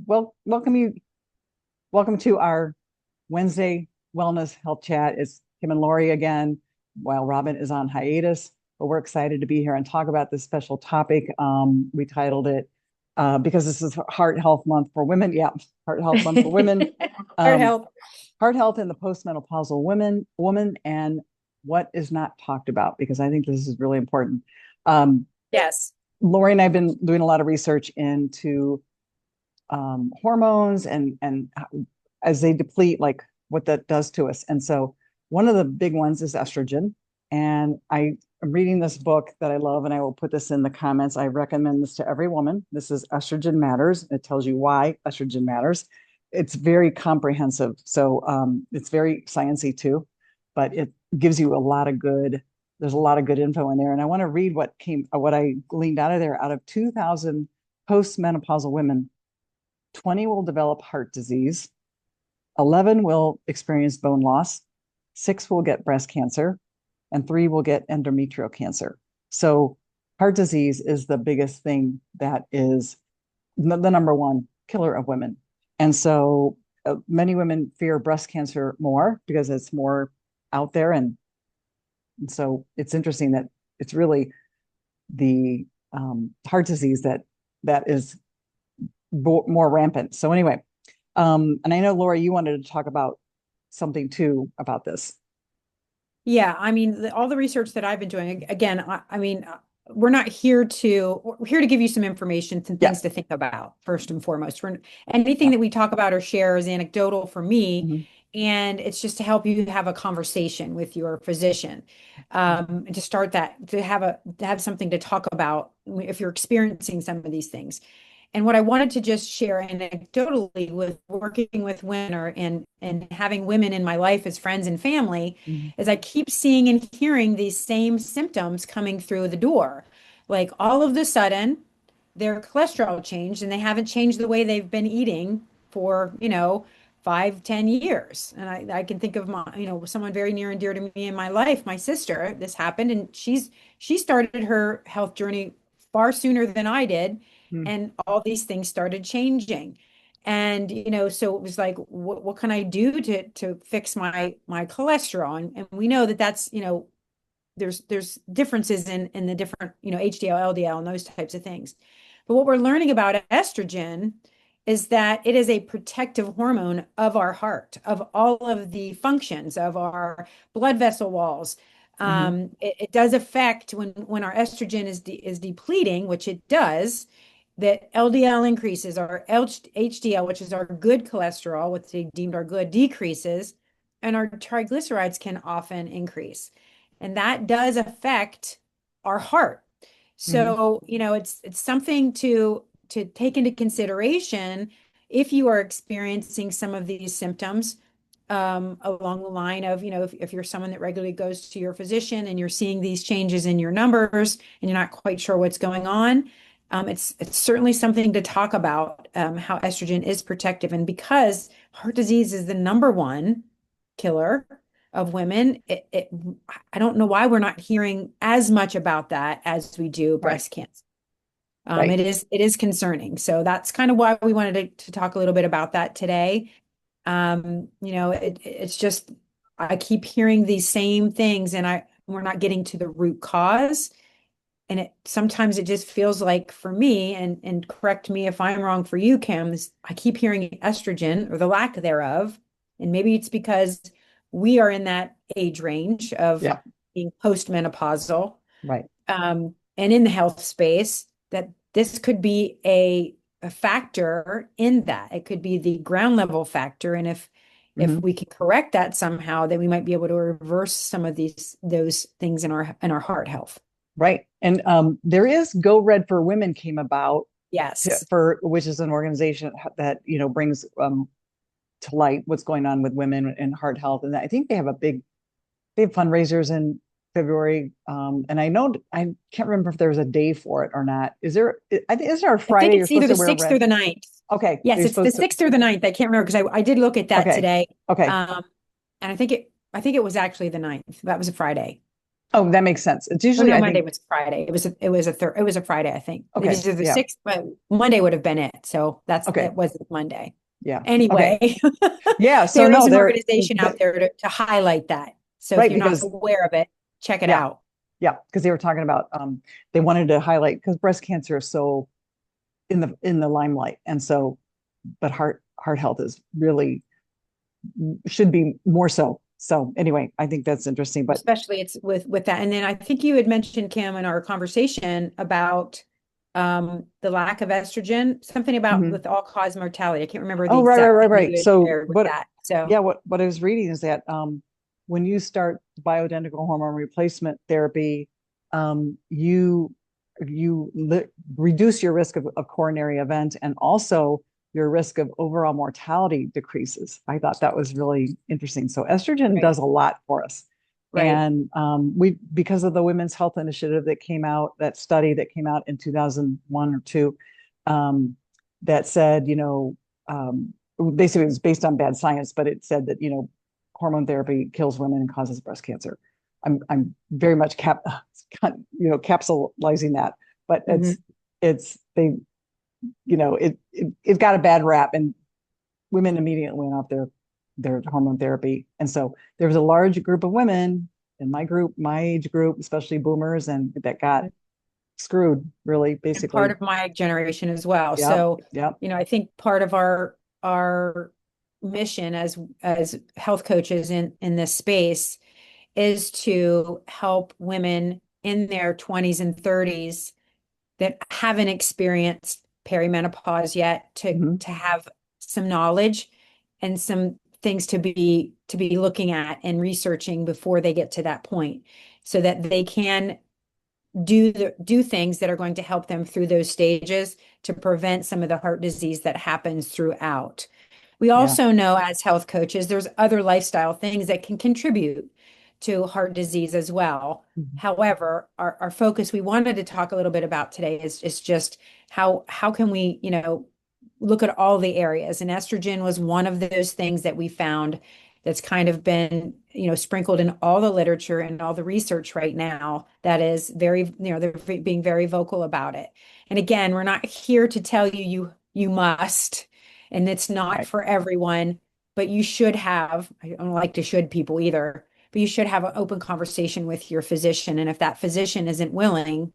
welcome to our Wednesday Wellness Health Chat. It's Kim and Lori again, while Robin is on hiatus. But we're excited to be here and talk about this special topic. We titled it because this is Heart Health Month for Women. Yeah, Heart Health Month for Women. Heart health. Heart health in the postmenopausal woman, and what is not talked about, because I think this is really important. Yes. Lori and I have been doing a lot of research into hormones and as they deplete, like what that does to us. And so one of the big ones is estrogen. And I am reading this book that I love, and I will put this in the comments. I recommend this to every woman. This is Estrogen Matters. It tells you why estrogen matters. It's very comprehensive. So it's very sciencey too, but it gives you there's a lot of good info in there. And I want to read what I gleaned out of there. Out of 2,000 postmenopausal women, 20 will develop heart disease, 11 will experience bone loss, 6 will get breast cancer, and 3 will get endometrial cancer. So heart disease is the biggest thing that is the number one killer of women. And so many women fear breast cancer more because it's more out there. And so it's interesting that it's really the heart disease that is more rampant. So anyway, and I know, Laura, you wanted to talk about something too about this. Yeah. I mean, all the research that I've been doing, again, we're not here we're here to give you some information, some Yeah. things to think about first and foremost. Anything Yeah. that we talk about or share is anecdotal for me. Mhm. And it's just to help you have a conversation with your physician, to start that, to have something to talk about if you're experiencing some of these things. And what I wanted to just share anecdotally with working with women and having women in my life as friends and family Mhm. is I keep seeing and hearing these same symptoms coming through the door. Like all of the sudden, their cholesterol changed and they haven't changed the way they've been eating for, 5, 10 years. And I can think of someone very near and dear to me in my life, my sister. This happened, and she started her health journey far sooner than I did, Mhm. and all these things started changing. And so it was like, what can I do to fix my cholesterol? And we know that that's there's differences in the different HDL, LDL, and those types of things. But what we're learning about estrogen is that it is a protective hormone of our heart, of all of the functions of our blood vessel walls. Mhm. It does affect when our estrogen is depleting, which it does, that LDL increases, our HDL, which is our good cholesterol, what they deemed our good, decreases, and our triglycerides can often increase. And that does affect our heart. Mhm. So, it's something to take into consideration if you are experiencing some of these symptoms, along the line of, if you're someone that regularly goes to your physician and you're seeing these changes in your numbers and you're not quite sure what's going on. It's certainly something to talk about, how estrogen is protective. And because heart disease is the number one killer of women, I don't know why we're not hearing as much about that as we do Right. breast cancer. Right. It is concerning. So that's kind of why we wanted to talk a little bit about that today. It's just I keep hearing these same things, and we're not getting to the root cause. And sometimes it just feels like for me, and correct me if I'm wrong for you, Kim, I keep hearing estrogen or the lack thereof. And maybe it's because we are in that age range of Yeah. being postmenopausal, Right. and in the health space, that this could be a factor in that. It could be the ground level factor. And if Mhm. we can correct that somehow, then we might be able to reverse some of those things in our heart health. Right. And there is Go Red for Women came about Yes. for which is an organization that brings to light what's going on with women and heart health. And I think they have fundraisers in February. And I know I can't remember if there was a day for it or not. I think is there a I think Friday you're it's either supposed to the wear 6th or red? the ninth. Okay, Yes, you're it's the supposed to. 6th or the ninth. I can't remember because I did look at that Okay, today. okay, And I think it was actually the ninth. That was a Friday. Oh, that makes sense. It's Oh usually, no, I Monday think, was Friday. It was a Friday, I think. It okay. was either the Yeah. 6th, but Monday would have been it. So Okay. that wasn't Monday. Yeah. Okay. Anyway, Yeah. So there is no, an they're, organization out there to highlight that. So if right. you're not Because, aware of it, check it yeah. out. Yeah. Because they were talking about, they wanted to highlight because breast cancer is so in the limelight. And so, but heart health is really should be more so. So anyway, I think that's interesting. But Especially it's with that. And then I think you had mentioned, Kim, in our conversation about the lack of estrogen, something about mhm. with all cause mortality. I can't remember the Oh, right, right, exact right, thing that right. you had So, shared with but that. So yeah, what I was reading is that when you start bioidentical hormone replacement therapy, you reduce your risk of coronary event, and also your risk of overall mortality decreases. I thought that was really interesting. So estrogen right, does a lot for us. right. And we, because of the Women's Health Initiative that came out, that study that came out in 2001 or two, that said, basically it was based on bad science, but it said that, hormone therapy kills women and causes breast cancer. I'm very much capsulizing that, but Mhm. it's they, it got a bad rap, and women immediately went off their hormone therapy. And so there was a large group of women in my group, my age group, especially boomers, and that got screwed, really, And part basically. of my generation as well. Yep, So, yep. I think part of our mission as health coaches in this space is to help women in their 20s and 30s that haven't experienced perimenopause yet Hmm. to have some knowledge and some things to be looking at and researching before they get to that point so that they can do things that are going to help them through those stages to prevent some of the heart disease that happens throughout. We Yeah. also know as health coaches, there's other lifestyle things that can contribute to heart disease as well. Mhm. However, our focus we wanted to talk a little bit about today is just how can we, look at all the areas. And estrogen was one of those things that we found that's kind of been, sprinkled in all the literature and all the research right now that is very, they're being very vocal about it. And again, we're not here to tell you must, and it's not Right. for everyone, but you should have, I don't like to should people either, but you should have an open conversation with your physician. And if that physician isn't willing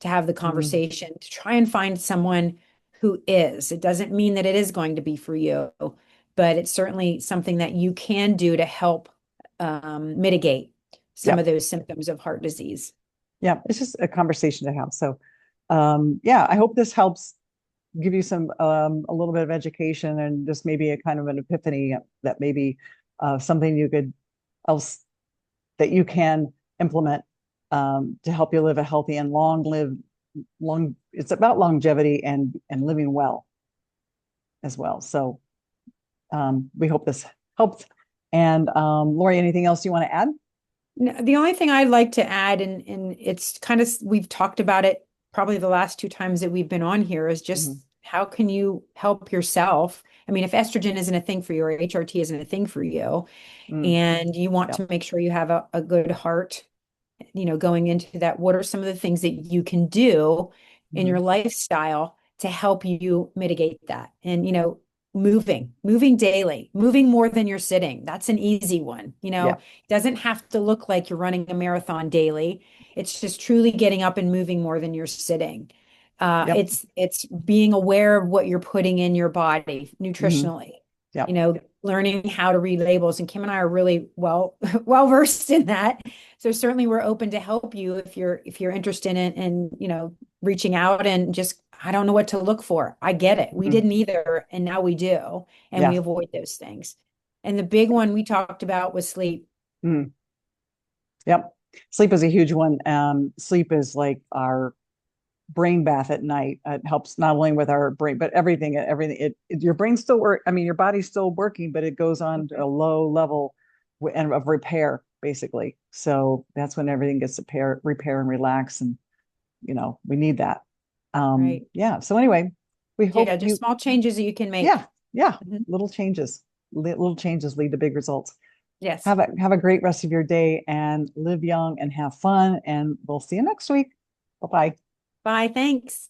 to have the Mhm. conversation, to try and find someone who is. It doesn't mean that it is going to be for you, but it's certainly something that you can do to help mitigate some of Yep. those symptoms of heart disease. Yeah. It's just a conversation to have. So, yeah, I hope this helps give you some a little bit of education and just maybe a kind of an epiphany that maybe something you could else that you can implement to help you live a healthy and long. It's about longevity and living well as well. So we hope this helped. And Lori, anything else you want to add? The only thing I'd like to add, and it's kind of, we've talked about it probably the last two times that we've been on here, is just Mhm. how can you help yourself? I mean, if estrogen isn't a thing for you or HRT isn't a thing for you, Mm, and you want yep. to make sure you have a good heart, going into that, what are some of the things that you can do in your Mhm. lifestyle to help you mitigate that? And, moving daily, moving more than you're sitting. That's an easy one. Yeah. It doesn't have to look like you're running a marathon daily. It's just truly getting up and moving more than you're sitting. Yep. It's being aware of what you're putting in your body Hmm. nutritionally, Yep. learning how to read labels. And Kim and I are really well versed in that. So certainly we're open to help you if you're interested in reaching out and just, I don't know what to look for. I get it. We Hmm. didn't either, and now we do, and we Yeah. avoid those things. And the big one we talked about was sleep. Mm. Yep. Sleep is a huge one. Sleep is like our brain bath at night. It helps not only with our brain, but everything. Your brain still work. I mean, your body's still working, but it goes on to a low level and of repair, basically. So that's when everything gets to repair and relax. And, we need that. Right. Yeah. So anyway, we hope Yeah, just you, small changes that you can make. yeah, yeah, Mhm. little changes lead to big results. Yes. Have a great rest of your day and live young and have fun. And we'll see you next week. Bye bye. Bye. Thanks.